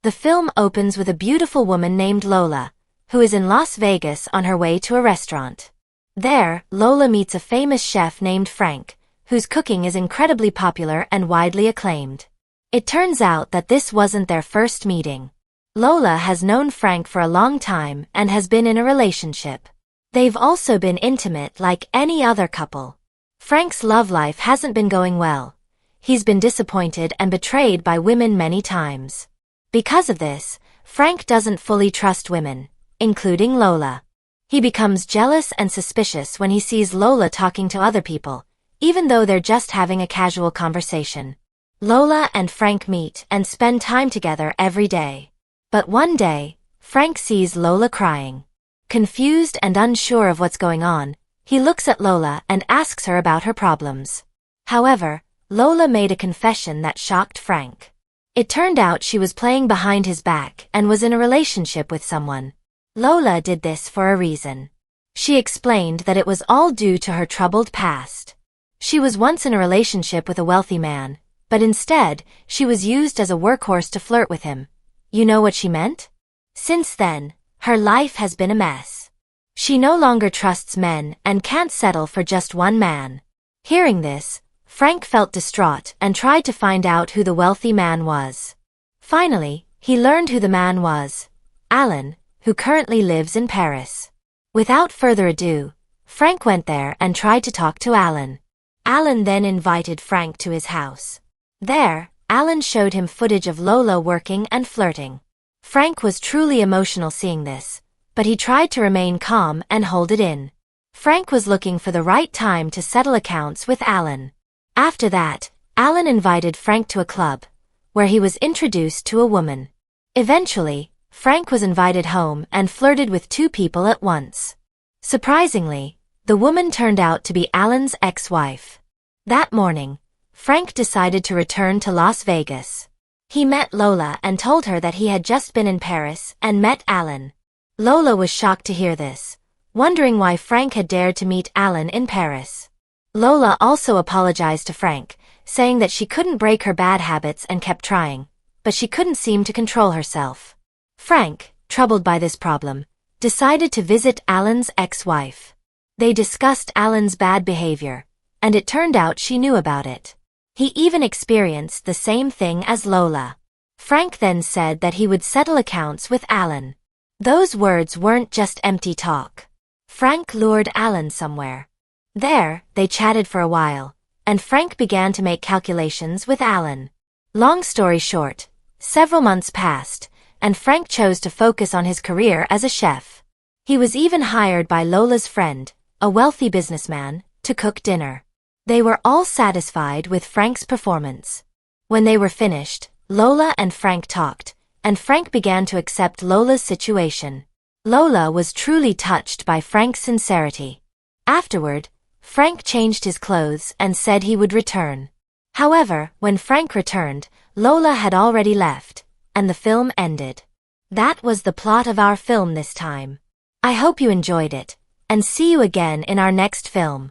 The film opens with a beautiful woman named Lola, who is in Las Vegas on her way to a restaurant. There, Lola meets a famous chef named Frank, whose cooking is incredibly popular and widely acclaimed. It turns out that this wasn't their first meeting. Lola has known Frank for a long time and has been in a relationship. They've also been intimate like any other couple. Frank's love life hasn't been going well. He's been disappointed and betrayed by women many times. Because of this, Frank doesn't fully trust women, including Lola. He becomes jealous and suspicious when he sees Lola talking to other people, even though they're just having a casual conversation. Lola and Frank meet and spend time together every day. But one day, Frank sees Lola crying. Confused and unsure of what's going on, he looks at Lola and asks her about her problems. However, Lola made a confession that shocked Frank. It turned out she was playing behind his back and was in a relationship with someone. Lola did this for a reason. She explained that it was all due to her troubled past. She was once in a relationship with a wealthy man, but instead, she was used as a workhorse to flirt with him. You know what she meant? Since then, her life has been a mess. She no longer trusts men and can't settle for just one man. Hearing this, Frank felt distraught and tried to find out who the wealthy man was. Finally, he learned who the man was, Alan, who currently lives in Paris. Without further ado, Frank went there and tried to talk to Alan. Alan then invited Frank to his house. There, Alan showed him footage of Lola working and flirting. Frank was truly emotional seeing this, but he tried to remain calm and hold it in. Frank was looking for the right time to settle accounts with Alan. After that, Alan invited Frank to a club, where he was introduced to a woman. Eventually, Frank was invited home and flirted with two people at once. Surprisingly, the woman turned out to be Alan's ex-wife. That morning, Frank decided to return to Las Vegas. He met Lola and told her that he had just been in Paris and met Alan. Lola was shocked to hear this, wondering why Frank had dared to meet Alan in Paris. Lola also apologized to Frank, saying that she couldn't break her bad habits and kept trying, but she couldn't seem to control herself. Frank, troubled by this problem, decided to visit Alan's ex-wife. They discussed Alan's bad behavior, and it turned out she knew about it. He even experienced the same thing as Lola. Frank then said that he would settle accounts with Alan. Those words weren't just empty talk. Frank lured Alan somewhere. There, they chatted for a while, and Frank began to make calculations with Alan. Long story short, several months passed, and Frank chose to focus on his career as a chef. He was even hired by Lola's friend, a wealthy businessman, to cook dinner. They were all satisfied with Frank's performance. When they were finished, Lola and Frank talked, and Frank began to accept Lola's situation. Lola was truly touched by Frank's sincerity. Afterward, Frank changed his clothes and said he would return. However, when Frank returned, Lola had already left, and the film ended. That was the plot of our film this time. I hope you enjoyed it, and see you again in our next film.